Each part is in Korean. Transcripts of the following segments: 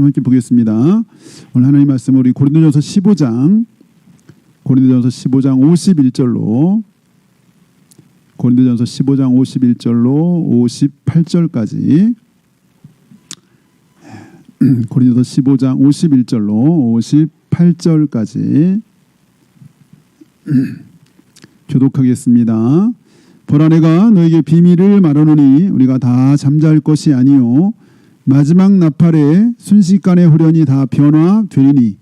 함께 보겠습니다. 오늘 하나님 말씀 우리 고린도전서 15장 51절로 고린도전서 15장 51절로 58절까지 고린도서 15장 51절로 58절까지 교독하겠습니다. 보라 내가 너에게 비밀을 말하노니 우리가 다 잠잘 것이 아니요 마지막 나팔에 순식간에 후련히 다 변화되리니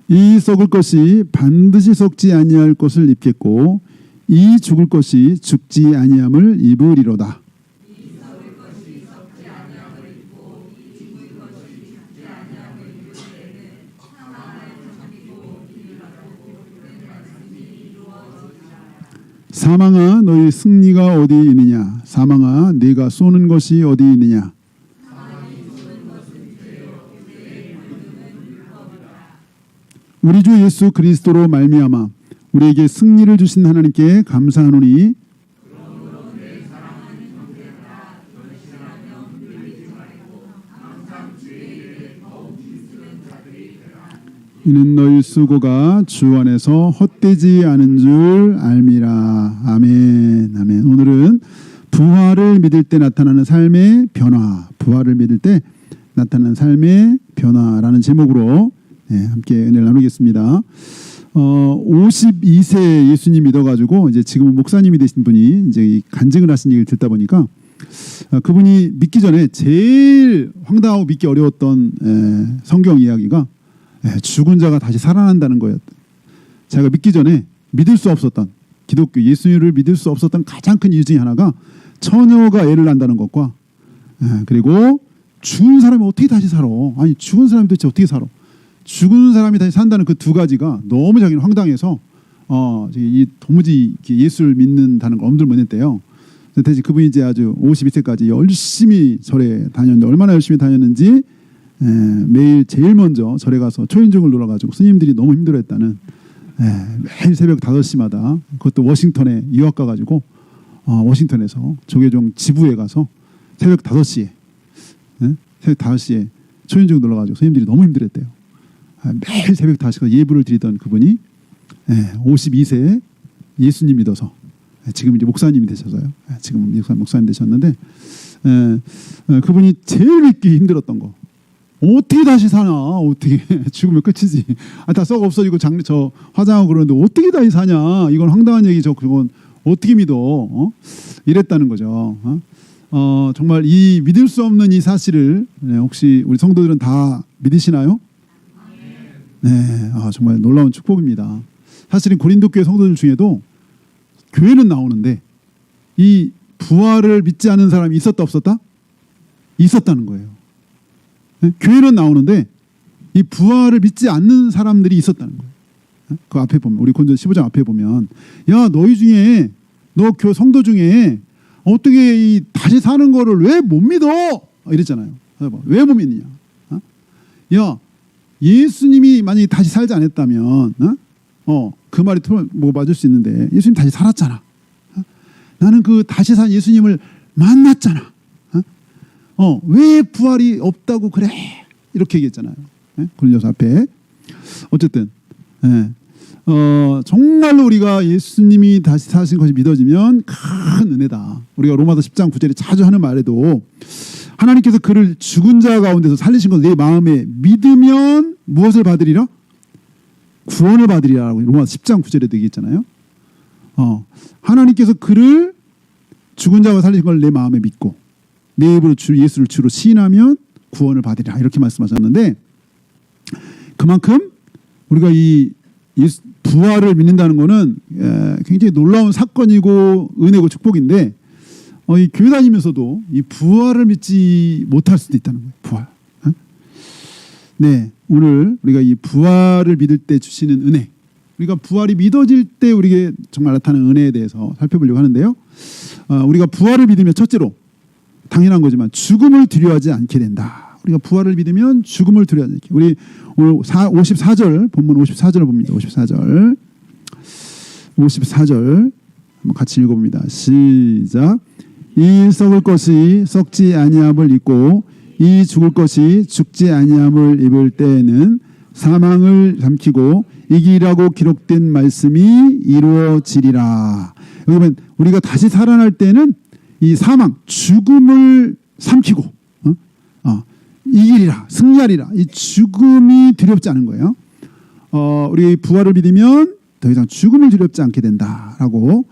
이 썩을 것이 반드시 썩지 아니할 것을 입겠고 이 죽을 것이 죽지 아니함을 입으리로다. 사망아 너희 승리가 어디 있느냐? 사망아 네가 쏘는 것이 어디 있느냐? 우리 주 예수 그리스도로 말미암아 우리에게 승리를 주신 하나님께 감사하노니 이는 너희 수고가 주 안에서 헛되지 않은 줄 알미라. 아멘. 아멘. 오늘은 부활을 믿을 때 나타나는 삶의 변화, 부활을 믿을 때 나타나는 삶의 변화라는 제목으로 함께 은혜를 나누겠습니다. 52세 예수님 믿어가지고 이제 지금은 목사님이 되신 분이 이제 간증을 하신 얘기를 듣다 보니까 그분이 믿기 전에 제일 황당하고 믿기 어려웠던 성경 이야기가 죽은 자가 다시 살아난다는 거였다. 제가 믿기 전에 믿을 수 없었던 기독교 예수님을 믿을 수 없었던 가장 큰 이유 중에 하나가 처녀가 애를 낳는다는 것과 그리고 죽은 사람이 어떻게 다시 살아? 아니 죽은 사람이 도대체 어떻게 살아? 죽은 사람이 다시 산다는 그 두 가지가 너무 자기는 황당해서 이 도무지 예수를 믿는다는 걸 엄두를 못 냈대요. 대신 그분이 이제 아주 52세까지 열심히 절에 다녔는데 얼마나 열심히 다녔는지 매일 제일 먼저 절에 가서 초인종을 눌러가지고 스님들이 너무 힘들어했다는 매일 새벽 5시마다 그것도 워싱턴에 유학 가가지고 워싱턴에서 조계종 지부에 가서 새벽 5시에 새벽 5시에 초인종 눌러가지고 스님들이 너무 힘들었대요. 매일 새벽 5시에 예불을 드리던 그분이 52세에 예수님 믿어서 지금 이제 목사님이 되셔서요. 지금은 목사님 되셨는데 그분이 제일 믿기 힘들었던 거. 어떻게 다시 사나? 어떻게 죽으면 끝이지. 다 썩어 없어지고 저 화장하고 그러는데 어떻게 다시 사냐? 이건 황당한 얘기죠. 그건 어떻게 믿어? 이랬다는 거죠. 정말 이 믿을 수 없는 이 사실을 혹시 우리 성도들은 다 믿으시나요? 네, 정말 놀라운 축복입니다. 사실은 고린도 교회 성도들 중에도 교회는 나오는데 이 부활을 믿지 않는 사람이 있었다 없었다? 있었다는 거예요. 교회는 나오는데 이 부활을 믿지 않는 사람들이 있었다는 거예요. 그 앞에 보면 우리 고린도전서 15장 앞에 보면 야 너희 중에 너 성도 중에 어떻게 이 다시 사는 거를 왜 못 믿어? 이랬잖아요. 왜 못 믿느냐? 야 예수님이 만약에 다시 살지 않았다면 그 말이 뭐 맞을 수 있는데 예수님 다시 살았잖아. 나는 그 다시 산 예수님을 만났잖아. 왜 부활이 없다고 그래? 이렇게 얘기했잖아요. 고린도서 앞에. 어쨌든 정말로 우리가 예수님이 다시 사신 것이 믿어지면 큰 은혜다. 우리가 로마서 10장 9절에 자주 하는 말에도 하나님께서 그를 죽은 자 가운데서 살리신 것 내 마음에 믿으면 무엇을 받으리라? 구원을 받으리라고 로마서 10장 9절에도 얘기했잖아요. 하나님께서 그를 죽은 자가 살리신 걸 내 마음에 믿고 내 입으로 예수를 주로 시인하면 구원을 받으리라 이렇게 말씀하셨는데 그만큼 우리가 이 부활을 믿는다는 것은 굉장히 놀라운 사건이고 은혜고 축복인데 이 교회 다니면서도 이 부활을 믿지 못할 수도 있다는 거예요. 부활. 네, 오늘 우리가 이 부활을 믿을 때 주시는 은혜, 우리가 부활이 믿어질 때 우리에게 정말 나타나는 은혜에 대해서 살펴보려고 하는데요. 우리가 부활을 믿으면 첫째로 당연한 거지만 죽음을 두려워하지 않게 된다. 우리가 부활을 믿으면 죽음을 두려워하지 않게. 우리 오늘 54절 본문 54절을 봅니다. 54절 한번 같이 읽어봅니다. 시작. 이 썩을 것이 썩지 아니함을 입고 이 죽을 것이 죽지 아니함을 입을 때에는 사망을 삼키고 이기라고 기록된 말씀이 이루어지리라. 여기 보면 우리가 다시 살아날 때는 이 사망, 죽음을 삼키고 이기리라, 승리하리라. 이 죽음이 두렵지 않은 거예요. 우리 부활을 믿으면 더 이상 죽음을 두렵지 않게 된다라고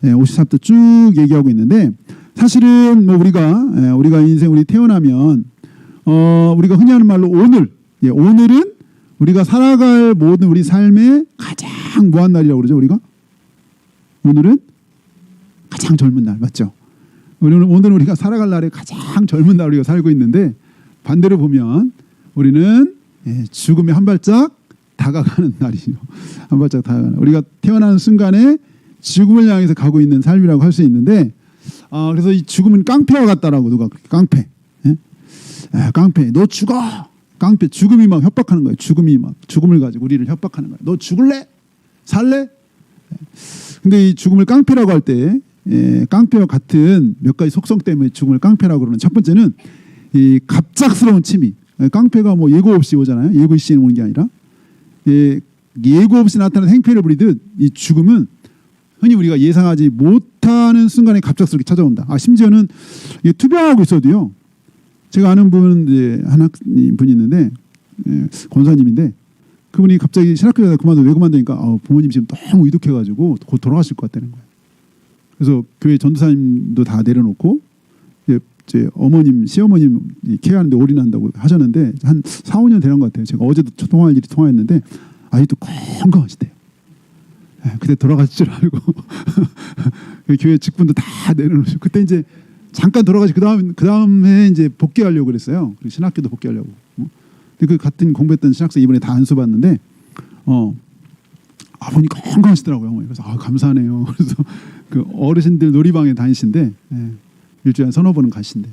54부터 쭉 얘기하고 있는데, 사실은 뭐 우리가 인생 우리 태어나면 우리가 흔히 하는 말로 오늘은 우리가 살아갈 모든 우리 삶의 가장 무한 날이라고 그러죠. 우리가 오늘은 가장 젊은 날, 맞죠? 오늘은 우리가 살아갈 날에 가장 젊은 날 우리가 살고 있는데, 반대로 보면 우리는 죽음에 한 발짝 다가가는 날이죠. 한 발짝 다가가는. 우리가 태어나는 순간에 죽음을 향해서 가고 있는 삶이라고 할 수 있는데, 그래서 이 죽음은 깡패와 같다라고 누가 그렇게 깡패 너 죽어. 깡패, 죽음이 막 협박하는 거예요. 죽음이 막 죽음을 가지고 우리를 협박하는 거예요. 너 죽을래? 살래? 근데 이 죽음을 깡패라고 할 때 깡패와 같은 몇 가지 속성 때문에 죽음을 깡패라고 그러는, 첫 번째는 이 갑작스러운 침입. 깡패가 뭐 예고 없이 오잖아요. 예고 없이 오는 게 아니라 예고 없이 나타나는 행패를 부리듯 이 죽음은 흔히 우리가 예상하지 못하는 순간에 갑작스럽게 찾아온다. 심지어는 투병하고 있어도요. 제가 아는 분이 있는데 권사님인데, 그분이 갑자기 신학교에서 왜 그만두니까 부모님 지금 너무 위독해가지고 곧 돌아가실 것 같다는 거예요. 그래서 교회 전도사님도 다 내려놓고 제 어머님, 시어머님 케어하는데 올인한다고 하셨는데 한 4, 5년 되는 것 같아요. 제가 어제도 통화했는데 아직도 건강하시대요. 그때 돌아가실 줄 알고 교회 직분도 다 내려놓으시고, 그때 이제 잠깐 돌아가시고 그다음에 이제 복귀하려고 그랬어요. 그리고 신학교도 복귀하려고. 근데 그 같은 공부했던 신학생 이번에 다 안수 받는데 보니까 건강하시더라고요. 그래서 감사하네요. 그래서 그 어르신들 놀이방에 다니신데 일주일에 서너 번은 가신대.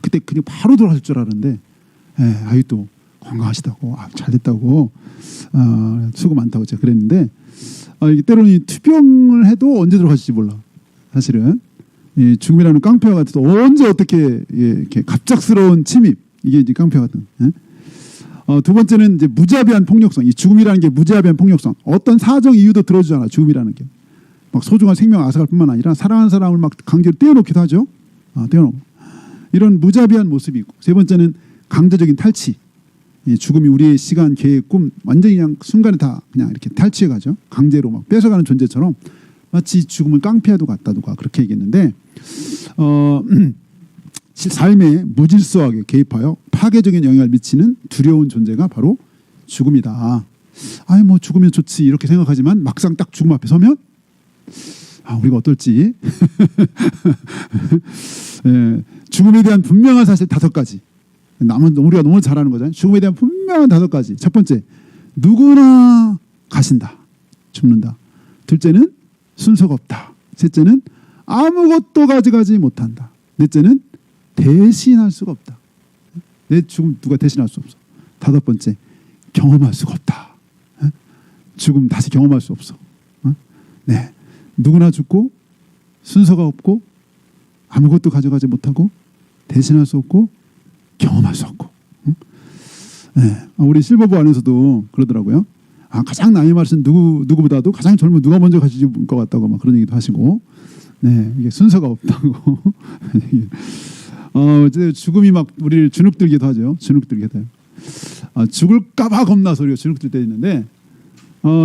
그때 그냥 바로 돌아가실 줄 알았는데 아직도 건강하시다고, 잘 됐다고, 수고 많다고 제가 그랬는데, 이게 때로는 이 투병을 해도 언제 들어가실지 몰라. 사실은 이 죽음이라는 깡패와 같아서 언제 어떻게 이렇게 갑작스러운 침입, 이게 이제 깡패 같은. 두 번째는 이제 무자비한 폭력성. 이 죽음이라는 게 무자비한 폭력성. 어떤 사정 이유도 들어주잖아. 죽음이라는 게 막 소중한 생명 앗아갈 뿐만 아니라 사랑하는 사람을 막 강제로 떼어놓기도 하죠. 떼어놓고 이런 무자비한 모습이 있고, 세 번째는 강제적인 탈취. 이 죽음이 우리의 시간, 계획, 꿈 완전히 그냥 순간에 다 그냥 이렇게 탈취해 가죠. 강제로 막 뺏어가는 존재처럼 마치 죽음을 깡패와도 같다도가 그렇게 얘기했는데, 삶에 무질서하게 개입하여 파괴적인 영향을 미치는 두려운 존재가 바로 죽음이다. 뭐 죽으면 좋지 이렇게 생각하지만 막상 딱 죽음 앞에 서면 우리가 어떨지. 죽음에 대한 분명한 사실 5가지. 우리가 너무 잘 아는 거잖아요. 죽음에 대한 분명한 5가지. 첫 번째, 누구나 가신다. 죽는다. 둘째는 순서가 없다. 셋째는 아무것도 가져가지 못한다. 넷째는 대신할 수가 없다. 내 죽음 누가 대신할 수 없어. 5번째, 경험할 수가 없다. 죽음 다시 경험할 수 없어. 누구나 죽고 순서가 없고 아무것도 가져가지 못하고 대신할 수 없고 경험할 수 없고. 우리 실버부 안에서도 그러더라고요. 가장 나이 많으신 누구보다도 가장 젊은 누가 먼저 가실 것 같다고 막 그런 얘기도 하시고, 이게 순서가 없다고. 죽음이 막 우리를 주눅들기도 하죠. 주눅들기도 해요. 죽을까봐 겁나서 우리가 주눅들 때 있는데,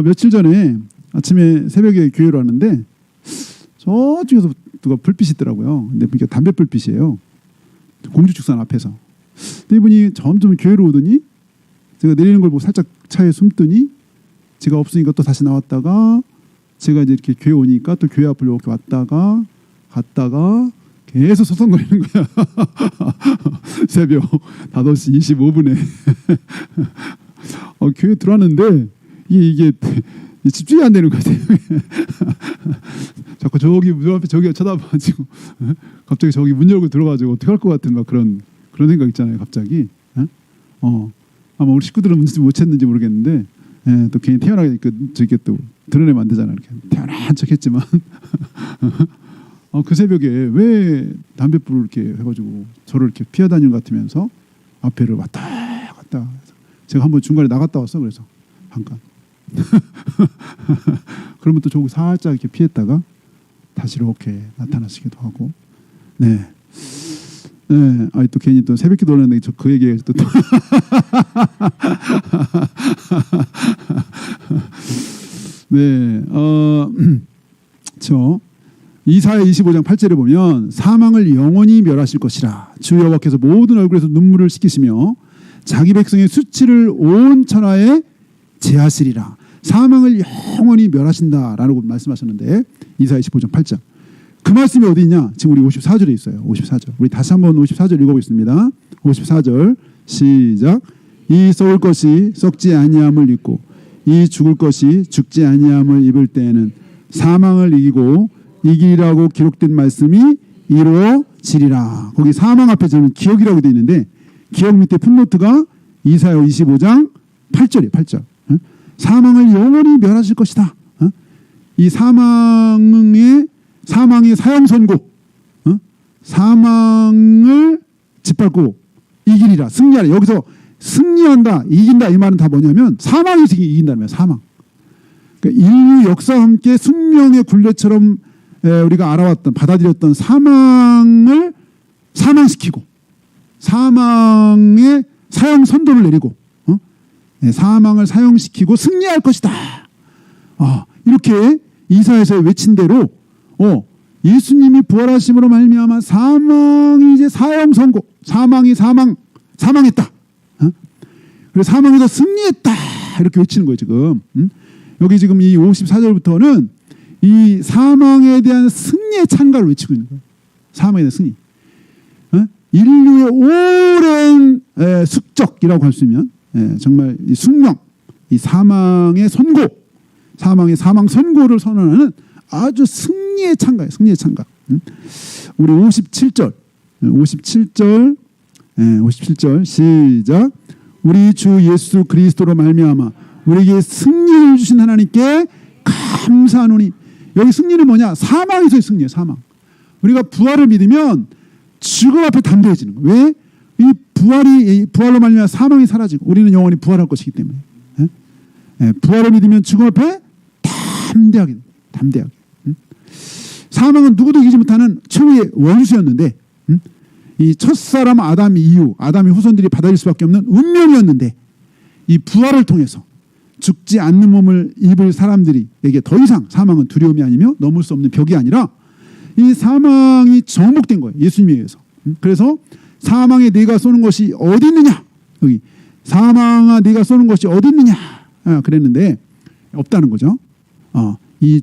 며칠 전에 아침에 새벽에 교회로 왔는데 저쪽에서 누가 불빛이 있더라고요. 근데 그게 담배 불빛이에요. 공주축산 앞에서. 근데 이분이 점점 교회로 오더니 제가 내리는 걸 보고 살짝 차에 숨더니 제가 없으니까 또 다시 나왔다가 제가 이제 이렇게 교회 오니까 또 교회 앞으로 이렇게 왔다가 갔다가 계속 소송거리는 거야. 새벽 5시 25분에 교회 들어왔는데 이게 집중이 안 되는 것 같아요. 자꾸 저기 문 앞에 저기 쳐다봐가지고 갑자기 저기 문 열고 들어가지고 어떻게 할 것 같은 막 그런 생각 있잖아요. 갑자기. 아마 우리 식구들은 못 찾는지 모르겠는데 또 괜히 태어나게 저게 또 드러내면 안 되잖아. 이렇게 태어난 척했지만 그 새벽에 왜 담뱃불을 이렇게 해가지고 저를 이렇게 피하다니는 것 같으면서 앞에를 왔다 갔다. 제가 한번 중간에 나갔다 왔어. 그래서 잠깐. 그러면 또 저기 살짝 이렇게 피했다가 다시 이렇게 나타나시기도 하고. 네. 네, 또 괜히 또 새벽기도 올렸는데 저 그 얘기에 또 네, 저 이사야 25장 8절에 보면 사망을 영원히 멸하실 것이라 주 여호와께서 모든 얼굴에서 눈물을 씻기시며 자기 백성의 수치를 온 천하에 제하시리라. 사망을 영원히 멸하신다라고 말씀하셨는데 이사야 25장 8절. 그 말씀이 어디 있냐? 지금 우리 54절에 있어요. 54절. 우리 다시 한번 54절 읽어보겠습니다. 54절 시작. 이 썩을 것이 썩지 아니함을 입고 이 죽을 것이 죽지 아니함을 입을 때에는 사망을 이기고 이기리라고 기록된 말씀이 이루어지리라. 거기 사망 앞에 저는 기억이라고 되어 있는데 기억 밑에 풋노트가 이사야 25장 8절이에요. 8절. 사망을 영원히 멸하실 것이다. 이 사망의 사형 선고, 사망을 짓밟고 이기리라, 승리하라. 여기서 승리한다, 이긴다 이 말은 다 뭐냐면 사망이 이긴다는 거예요. 사망. 그러니까 인류 역사와 함께 숙명의 굴레처럼 우리가 알아왔던, 받아들였던 사망을 사망시키고 사망의 사형 선고를 내리고 사망을 사형시키고 승리할 것이다. 이렇게 이사야에서 외친 대로 예수님이 부활하심으로 말미암아 사망이 이제 사형 선고, 사망했다. 그래서 사망에서 승리했다. 이렇게 외치는 거예요, 지금. 여기 지금 이 54절부터는 이 사망에 대한 승리의 찬가를 외치고 있는 거예요. 사망에 대한 승리. 인류의 오랜 숙적이라고 할 수 있는 정말 이 숙명, 이 사망의 선고, 사망 선고를 선언하는 아주 승리의 찬가예요. 승리의 찬가. 우리 57절 시작. 우리 주 예수 그리스도로 말미암아 우리에게 승리를 주신 하나님께 감사하노니. 여기 승리는 뭐냐? 사망에서의 승리예요. 사망. 우리가 부활을 믿으면 죽음 앞에 담대해지는 거예요. 왜? 이 부활로 말미암아 사망이 사라지고 우리는 영원히 부활할 것이기 때문에. 부활을 믿으면 죽음 앞에 담대하게. 사망은 누구도 이기지 못하는 최후의 원수였는데 이 첫사람 아담 이후 아담의 후손들이 받아들일 수밖에 없는 운명이었는데 이 부활을 통해서 죽지 않는 몸을 입을 사람들에게 더 이상 사망은 두려움이 아니며 넘을 수 없는 벽이 아니라 이 사망이 정복된 거예요. 예수님에 의해서. 그래서 사망에 네가 쏘는 것이 어디 있느냐? 여기 사망아 네가 쏘는 것이 어디 있느냐? 그랬는데 없다는 거죠. 이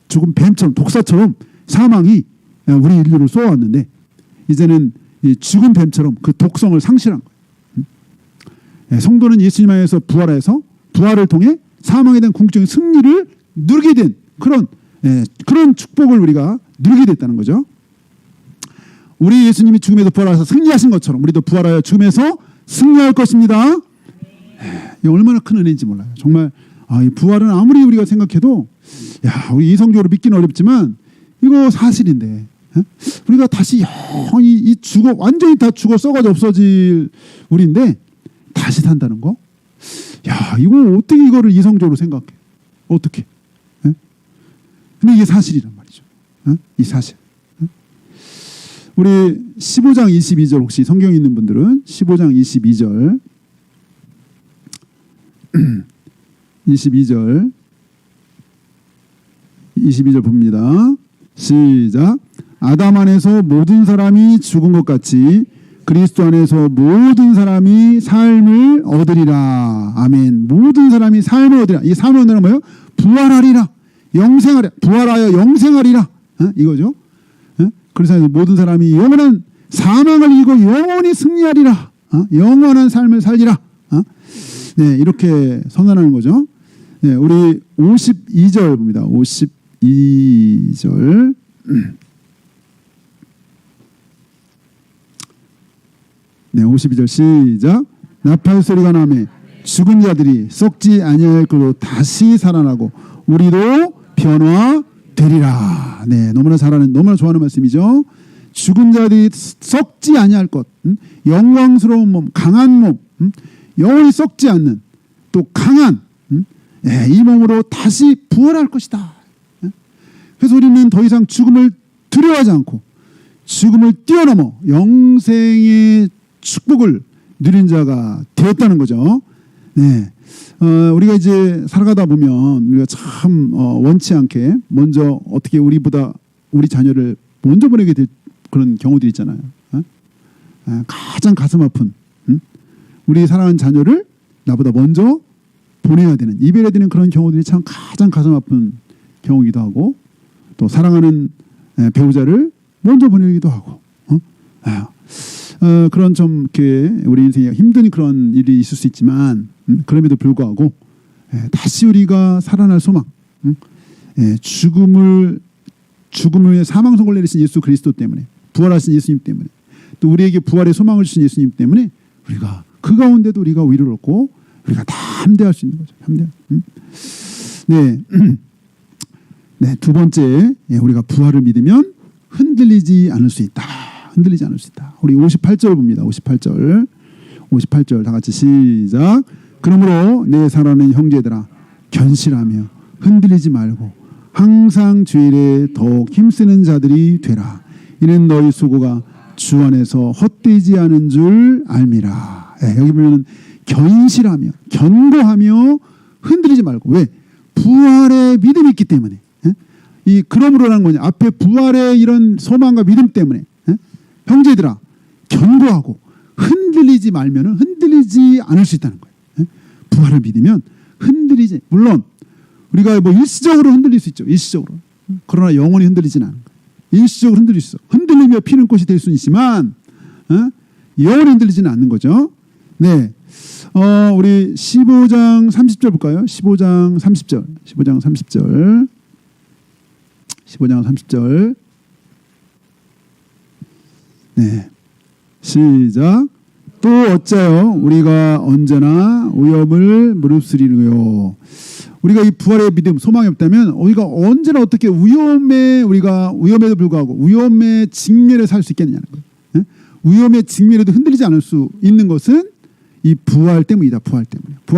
죽은 뱀처럼 독사처럼 사망이 우리 인류를 쏘아왔는데 이제는 이 죽은 뱀처럼 그 독성을 상실한 거예요. 성도는 예수님 안에서 부활해서 부활을 통해 사망에 대한 궁극적인 승리를 누리게 된 그런 축복을 우리가 누리게 됐다는 거죠. 우리 예수님이 죽음에서 부활하셔서 승리하신 것처럼 우리도 부활하여 죽음에서 승리할 것입니다. 이 얼마나 큰 은혜인지 몰라요. 정말 이 부활은 아무리 우리가 생각해도 우리 이성적으로 믿기는 어렵지만 이거 사실인데 우리가 다시 영원히 완전히 다 죽어 썩어져 없어질 우리인데 다시 산다는 거? 이거 어떻게 이거를 이성적으로 생각해? 어떻게? 근데 이게 사실이란 말이죠. 이 사실. 우리 15장 22절 혹시 성경에 있는 분들은 15장 22절 22절 봅니다. 시작. 아담 안에서 모든 사람이 죽은 것 같이 그리스도 안에서 모든 사람이 삶을 얻으리라. 아멘. 모든 사람이 삶을 얻으리라. 이 삶을 얻으라 뭐예요? 부활하리라. 영생하리라. 부활하여 영생하리라. 이거죠. 그래서 모든 사람이 영원한 사망을 이기고 영원히 승리하리라. 영원한 삶을 살리라. 네, 이렇게 선언하는 거죠. 네, 우리 52절 봅니다. 52절. 네, 52절 시작. 나팔 소리가 나매 죽은 자들이 썩지 아니할 것으로 다시 살아나고 우리도 변화되리라. 네, 너무나 좋아하는 말씀이죠. 죽은 자들이 썩지 아니할 것, 영광스러운 몸, 강한 몸, 영원히 썩지 않는 또 강한 이 몸으로 다시 부활할 것이다. 그래서 우리는 더 이상 죽음을 두려워하지 않고 죽음을 뛰어넘어 영생의 축복을 누린 자가 되었다는 거죠. 네. 우리가 이제 살아가다 보면 우리가 참 원치 않게 먼저 어떻게 우리보다 우리 자녀를 먼저 보내게 될 그런 경우들이 있잖아요. 가장 가슴 아픈 우리 사랑하는 자녀를 나보다 먼저 보내야 되는, 이별해야 되는 그런 경우들이 참 가장 가슴 아픈 경우이기도 하고, 또 사랑하는 배우자를 먼저 보내기도 하고, 그런 좀 이렇게 우리 인생에 힘든 그런 일이 있을 수 있지만, 그럼에도 불구하고 다시 우리가 살아날 소망, 죽음을 사망 선고를 내리신 예수 그리스도 때문에, 부활하신 예수님 때문에, 또 우리에게 부활의 소망을 주신 예수님 때문에 우리가 그 가운데도 우리가 위로를 얻고 우리가 다 함대할 수 있는 거죠. 네. 네, 두 번째, 우리가 부활을 믿으면 흔들리지 않을 수 있다. 흔들리지 않을 수 있다. 우리 58절 봅니다. 58절 다 같이 시작. 그러므로 내 사랑하는 형제들아, 견실하며 흔들리지 말고 항상 주일에 더욱 힘쓰는 자들이 되라. 이는 너희 수고가 주 안에서 헛되지 않은 줄 알미라. 여기 보면 견실하며 견고하며 흔들리지 말고, 왜? 부활의 믿음이 있기 때문에. 이 그러므로라는 거냐, 앞에 부활의 이런 소망과 믿음 때문에 형제들아 견고하고 흔들리지 말면은 흔들리지 않을 수 있다는 거예요. 부활을 믿으면 흔들리지, 물론 우리가 뭐 일시적으로 흔들릴 수 있죠. 일시적으로. 그러나 영원히 흔들리지는 않은 거예요. 일시적으로 흔들릴 수 있어. 흔들리며 피는 꽃이 될 수는 있지만 영원히 흔들리지는 않는 거죠. 네. 우리 15장 30절 볼까요? 15장 30절. 네. 시작. 또 어찌하여 우리가 언제나 위험을 무릅쓰리요. 우리가 이 부활의 믿음, 소망이 없다면 우리가 언제나 어떻게 위험에도 불구하고 위험의 직면에 살 수 있겠느냐는 거예요. 위험의 직면에도 흔들리지 않을 수 있는 것은 이 부활 때문이다. 부활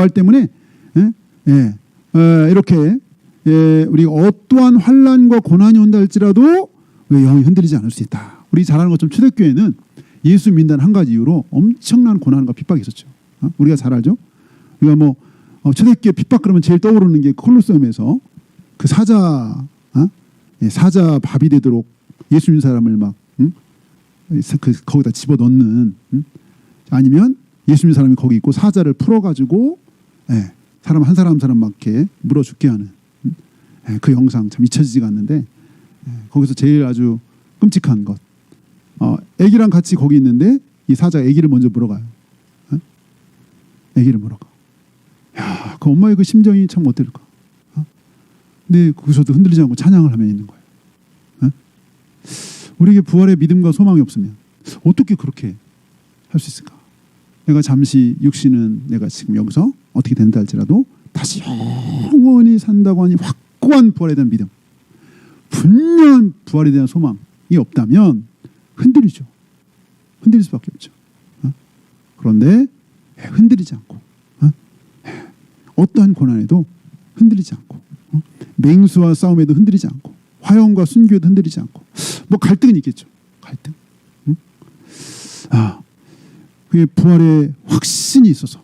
때문에 이렇게 우리가 어떠한 환난과 고난이 온다 할지라도 영이 흔들리지 않을 수 있다. 우리 잘 아는 것처럼 초대교회는 예수 믿는다는 한 가지 이유로 엄청난 고난과 핍박이 있었죠. 우리가 잘 알죠. 우리가 뭐 초대교회 핍박 그러면 제일 떠오르는 게 콜로세움에서 그 사자 밥이 되도록 예수 믿는 사람을 막 거기다 집어넣는, 아니면 예수 믿는 사람이 거기 있고 사자를 풀어가지고 사람 한 사람 막 이렇게 물어 죽게 하는 그 영상 참 잊혀지지가 않는데, 거기서 제일 아주 끔찍한 것, 애기랑 같이 거기 있는데 이 사자가 애기를 먼저 물어가요. 애기를 물어가. 야, 그 엄마의 그 심정이 참 어떨까. 근데 거기서도 흔들리지 않고 찬양을 하며 있는 거예요. 우리에게 부활의 믿음과 소망이 없으면 어떻게 그렇게 할 수 있을까? 내가 잠시 육신은 내가 지금 여기서 어떻게 된다 할지라도 다시 영원히 산다고 하니 확고한 부활에 대한 믿음, 분명한 부활에 대한 소망이 없다면 흔들리죠. 흔들릴 수밖에 없죠. 그런데 흔들리지 않고, 어떠한 고난에도 흔들리지 않고, 맹수와 싸움에도 흔들리지 않고, 화형과 순교에도 흔들리지 않고, 뭐 갈등은 있겠죠. 갈등. 그게 부활의 확신이 있어서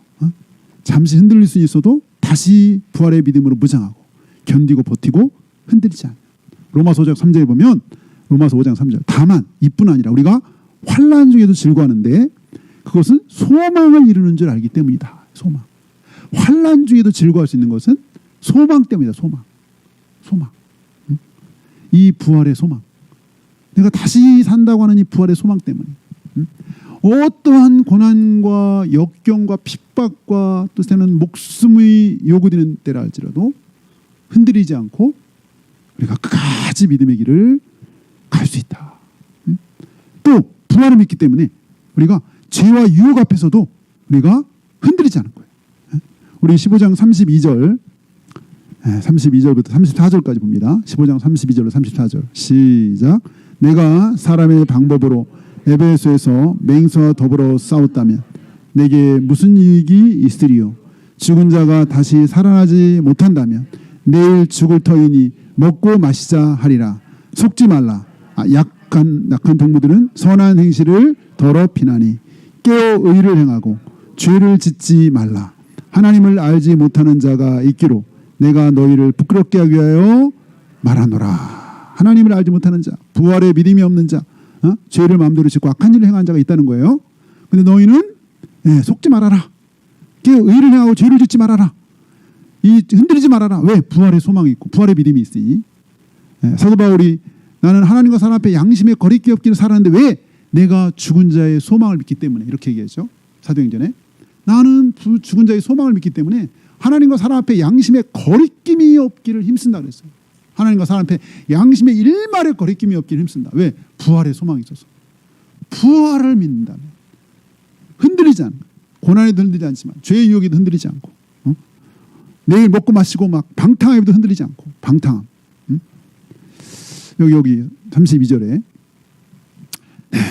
잠시 흔들릴 수 있어도 다시 부활의 믿음으로 무장하고 견디고 버티고 흔들리지 않는. 로마서 5장 3절에 보면, 로마서 5장 3절, 다만 이뿐 아니라 우리가 환난 중에도 즐거워하는데 그것은 소망을 이루는 줄 알기 때문이다. 소망. 환난 중에도 즐거워할 수 있는 것은 소망 때문이다. 소망. 이 부활의 소망, 내가 다시 산다고 하는 이 부활의 소망 때문에 어떠한 고난과 역경과 핍박과 또 때는 목숨이 요구되는 때라 할지라도 흔들리지 않고 우리가 끝까지 믿음의 길을 갈 수 있다. 또 부활을 믿기 때문에 우리가 죄와 유혹 앞에서도 우리가 흔들리지 않은 거예요. 우리 15장 32절 32절부터 34절까지 봅니다. 15장 32절로 34절 시작. 내가 사람의 방법으로 에베소에서 맹수와 더불어 싸웠다면 내게 무슨 이익이 있으리요. 죽은 자가 다시 살아나지 못한다면 내일 죽을 터이니 먹고 마시자 하리라. 속지 말라. 약한 동무들은 선한 행실을 더럽히나니 깨어 의를 행하고 죄를 짓지 말라. 하나님을 알지 못하는 자가 있기로 내가 너희를 부끄럽게 하기 위하여 말하노라. 하나님을 알지 못하는 자, 부활에 믿음이 없는 자, 죄를 마음대로 짓고 악한 일을 행한 자가 있다는 거예요. 근데 너희는 속지 말아라. 깨어 의를 행하고 죄를 짓지 말아라. 흔들리지 말아라. 왜? 부활의 소망이 있고 부활의 믿음이 있으니. 사도 바울이 나는 하나님과 사람 앞에 양심에 거리끼 없기를 살았는데 왜? 내가 죽은 자의 소망을 믿기 때문에. 이렇게 얘기하죠. 사도행전에. 나는 죽은 자의 소망을 믿기 때문에 하나님과 사람 앞에 양심에 거리낌이 없기를 힘쓴다 그랬어요. 하나님과 사람 앞에 양심의 일말의 거리낌이 없기를 힘쓴다. 왜? 부활의 소망이 있어서. 부활을 믿는다면 흔들리지 않고 고난에도 흔들리지 않지만 죄의 유혹에도 흔들리지 않고 내일 먹고 마시고 막 방탕함에도 흔들리지 않고 방탕함. 여기 32절에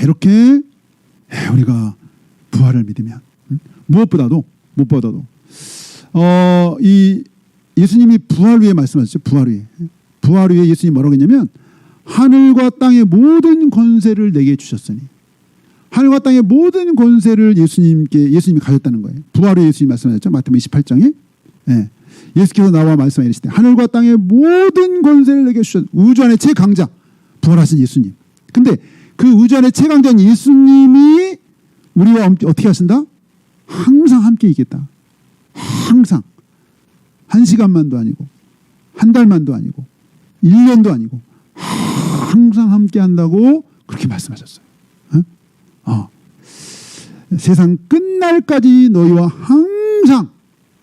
이렇게 우리가 부활을 믿으면 무엇보다도 이 예수님이 부활 후에 말씀하셨죠. 부활 후에 예수님이 뭐라고 했냐면 하늘과 땅의 모든 권세를 내게 주셨으니 하늘과 땅의 모든 권세를 예수님이 가졌다는 거예요. 부활 후에 예수님이 말씀하셨죠. 마태복음 28장에 예수께서 나와 말씀하시되 하늘과 땅의 모든 권세를 내게 주셨. 우주 안의 최강자 부활하신 예수님. 근데 그 우주 안의 최강자인 예수님이 우리와 어떻게 하신다? 항상 함께 있겠다. 항상. 1시간만도 아니고 한 달만도 아니고 1년도 아니고 항상 함께 한다고 그렇게 말씀하셨어요. 세상 끝날까지 너희와 항상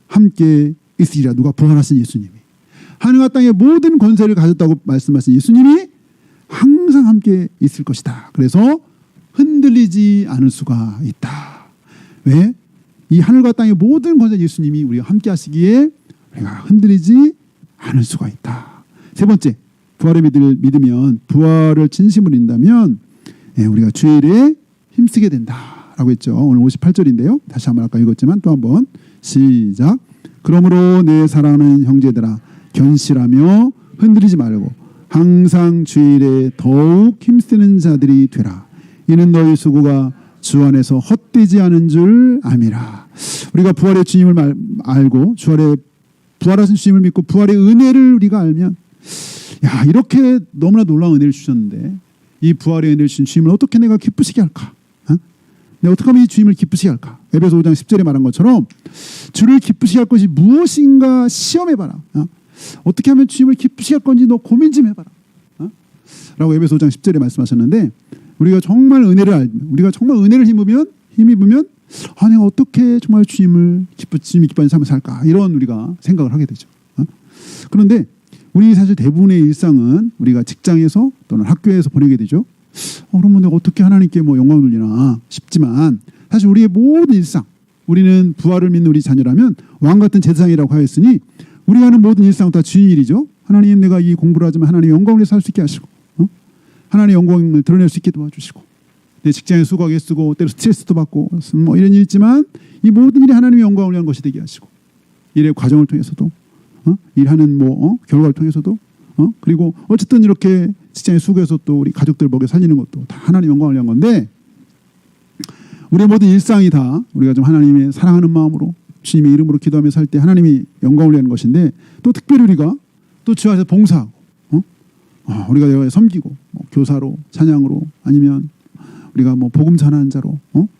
함께 있으리라. 누가? 부활하신 예수님이. 하늘과 땅의 모든 권세를 가졌다고 말씀하신 예수님이 항상 함께 있을 것이다. 그래서 흔들리지 않을 수가 있다. 왜? 이 하늘과 땅의 모든 권세 예수님이 우리와 함께 하시기에 우리가 흔들리지 않을 수가 있다. 세 번째, 부활을 믿으면 부활을 진심으로 믿는다면 우리가 주일에 힘쓰게 된다라고 했죠. 오늘 58절인데요. 다시 한번 아까 읽었지만 또 한번 시작. 그러므로 내 사랑하는 형제들아 견실하며 흔들리지 말고 항상 주일에 더욱 힘쓰는 자들이 되라. 이는 너희 수고가 주 안에서 헛되지 않은 줄 암이라. 우리가 부활의 주님을 알고 부활하신 주님을 믿고 부활의 은혜를 우리가 알면 이렇게 너무나 놀라운 은혜를 주셨는데 이 부활의 은혜를 주신 주님을 어떻게 내가 기쁘시게 할까? 내가 어떻게 하면 이 주님을 기쁘시게 할까? 에베소 5장 10절에 말한 것처럼 주를 기쁘시게 할 것이 무엇인가 시험해봐라. 어떻게 하면 주님을 기쁘시게 할 건지 너 고민 좀 해봐라. 라고 에베소 5장 10절에 말씀하셨는데 우리가 정말 우리가 정말 은혜를 힘입으면 내가 어떻게 정말 주님이 기뻐하는 삶을 살까? 이런 우리가 생각을 하게 되죠. 그런데 우리 사실 대부분의 일상은 우리가 직장에서 또는 학교에서 보내게 되죠. 그러면 내가 어떻게 하나님께 영광을 돌리나 싶지만 사실 우리의 모든 일상, 우리는 부활을 믿는 우리 자녀라면 왕 같은 제사장이라고 하였으니 우리가 하는 모든 일상은 다 주인 일이죠. 하나님, 내가 이 공부를 하지만 하나님 영광을 위해 살 수 있게 하시고 하나님의 영광을 드러낼 수 있게 도와주시고 내 직장에 수고하게 쓰고 때로 스트레스도 받고 이런 일이 있지만 이 모든 일이 하나님의 영광을 위한 것이 되게 하시고 일의 과정을 통해서도 일하는 결과를 통해서도 그리고 어쨌든 이렇게 직장에 수고해서 또 우리 가족들 먹여 살리는 것도 다 하나님 영광을 위한 건데 우리의 모든 일상이 다 우리가 좀 하나님의 사랑하는 마음으로 주님의 이름으로 기도하며 살 때 하나님이 영광을 위한 것인데 또 특별히 우리가 또 주 안에서 봉사하고 우리가 섬기고 교사로 찬양으로 아니면 우리가 복음 전하는 자로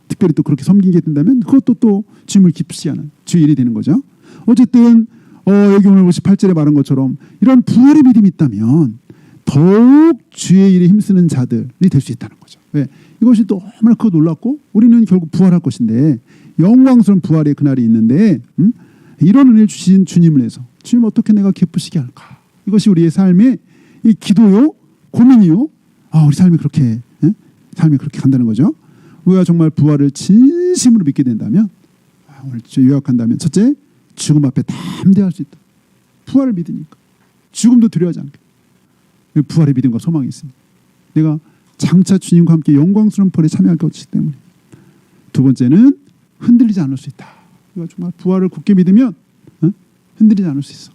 특별히 또 그렇게 섬기게 된다면 그것도 또 주님을 기쁘시게 하는 주의 일이 되는 거죠. 어쨌든 여기 오늘 58절에 말한 것처럼 이런 부활의 믿음이 있다면 더욱 주의 일에 힘쓰는 자들이 될 수 있다는 거죠. 왜? 이것이 너무나 크고 놀랍고 우리는 결국 부활할 것인데 영광스러운 부활의 그날이 있는데 이런 은혜를 주신 주님을 해서 주님 어떻게 내가 기쁘시게 할까? 이것이 우리의 삶의 이 기도요, 고민이요. 우리 삶이 그렇게 간다는 거죠. 우리가 정말 부활을 진심으로 믿게 된다면 오늘 요약한다면 첫째, 죽음 앞에 담대할 수 있다. 부활을 믿으니까. 죽음도 두려워하지 않게. 부활의 믿음과 소망이 있습니다. 내가 장차 주님과 함께 영광스러운 부활에 참여할 것이기 때문에. 두 번째는 흔들리지 않을 수 있다. 우리가 정말 부활을 굳게 믿으면 흔들리지 않을 수 있어.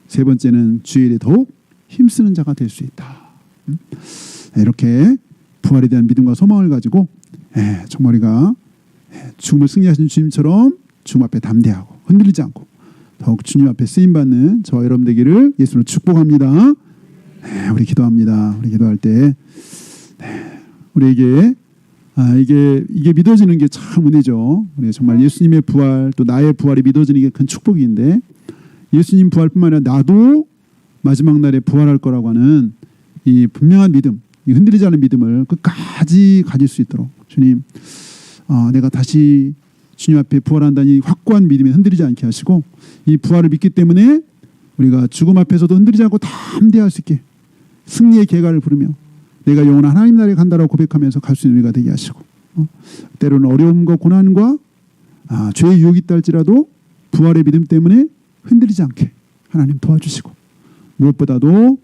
세 번째는 주의 일에 더욱 힘쓰는 자가 될 수 있다. 이렇게 부활에 대한 믿음과 소망을 가지고 정말 우리가 죽음을 승리하신 주님처럼 죽음 앞에 담대하고 흔들리지 않고 더욱 주님 앞에 쓰임받는 저와 여러분 되기를 예수로 축복합니다. 우리 기도합니다. 우리 기도할 때 우리에게 이게 믿어지는 게 참 은혜죠. 우리 정말 예수님의 부활 또 나의 부활이 믿어지는 게 큰 축복인데 예수님 부활뿐만 아니라 나도 마지막 날에 부활할 거라고 하는 이 분명한 믿음, 이 흔들리지 않은 믿음을 끝까지 가질 수 있도록 주님, 내가 다시 주님 앞에 부활한다는 이 확고한 믿음에 흔들리지 않게 하시고 이 부활을 믿기 때문에 우리가 죽음 앞에서도 흔들리지 않고 담대할 수 있게 승리의 계가를 부르며 내가 영원한 하나님 나라에 간다라고 고백하면서 갈 수 있는 우리가 되게 하시고 때로는 어려움과 고난과 죄의 유혹이 있다 할지라도 부활의 믿음 때문에 흔들리지 않게 하나님 도와주시고 무엇보다도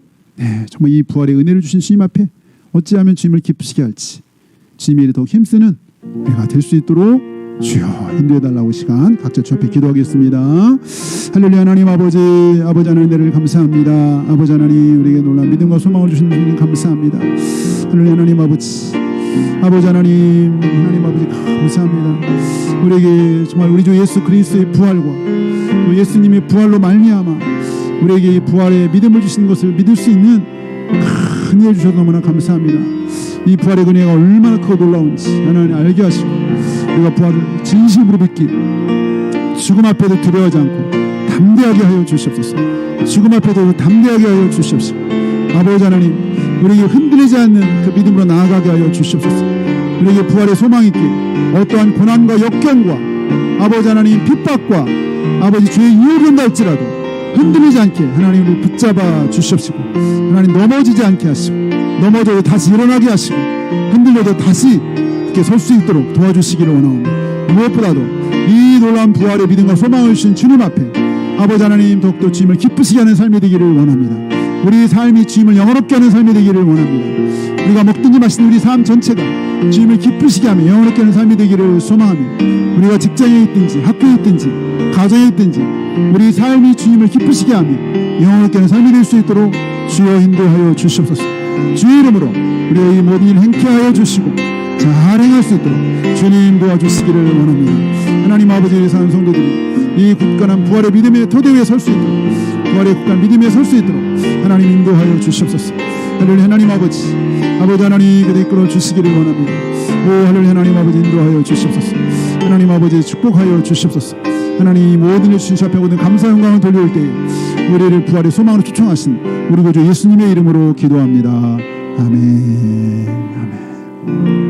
정말 이 부활의 은혜를 주신 주님 앞에 어찌하면 주님을 기쁘시게 할지 주님의 일에 더욱 힘쓰는 우리가 될 수 있도록 주여 인도해달라고 시간 각자 주 앞에 기도하겠습니다. 할렐루야. 하나님 아버지 하나님 은혜를 감사합니다. 아버지 하나님 우리에게 놀라운 믿음과 소망을 주신 주님 감사합니다. 할렐루야. 하나님 아버지 하나님 아버지 감사합니다. 우리에게 정말 우리 주 예수 그리스도의 부활과 또 예수님의 부활로 말미암아 우리에게 이 부활의 믿음을 주신 것을 믿을 수 있는 큰 은혜 주셔서 너무나 감사합니다. 이 부활의 은혜가 얼마나 크고 놀라운지 하나님 알게 하시고 우리가 부활을 진심으로 믿기 죽음 앞에도 두려워하지 않고 담대하게 하여 주시옵소서. 죽음 앞에도 담대하게 하여 주시옵소서. 아버지 하나님 우리에게 흔들리지 않는 그 믿음으로 나아가게 하여 주시옵소서. 우리에게 부활의 소망이 있게 어떠한 고난과 역경과 아버지 하나님 핍박과 아버지 주의 유혹이 온다 할지라도 흔들리지 않게 하나님을 붙잡아 주시옵시고 하나님 넘어지지 않게 하시고 넘어져도 다시 일어나게 하시고 흔들려도 다시 이렇게 설 수 있도록 도와주시기를 원하옵니다. 무엇보다도 이 놀라운 부활의 믿음과 소망을 주신 주님 앞에 아버지 하나님 더욱더 주님을 기쁘시게 하는 삶이 되기를 원합니다. 우리 삶이 주님을 영원롭게 하는 삶이 되기를 원합니다. 우리가 먹든지 마시는 우리 삶 전체가 주님을 기쁘시게 하며 영원롭게 하는 삶이 되기를 소망하며 우리가 직장에 있든지 학교에 있든지 가정에 있든지 우리 삶이 주님을 기쁘시게 하며 영원롭게 하는 삶이 될 수 있도록 주여 인도하여 주시옵소서. 주의 이름으로 우리의 이 모든 일 행케 하여 주시고 잘 행할 수 있도록 주님 도와주시기를 원합니다. 하나님 아버지의 사는 성도들이 이 굳건한 부활의 믿음의 토대 위에 설 수 있도록 부활의 굳건한 믿음에 설 수 있도록 하나님 인도하여 주시옵소서. 할렐루야. 하나님 아버지 하나님 그대 이끌어 주시기를 원합니다. 오 할렐루야. 하나님 아버지 인도하여 주시옵소서. 하나님 아버지 축복하여 주시옵소서. 하나님 모든 일 주신 앞에 모든 감사 영광을 돌려올 때에 우리를 부활의 소망으로 초청하신 우리 구주 예수님의 이름으로 기도합니다. 아멘. 아멘.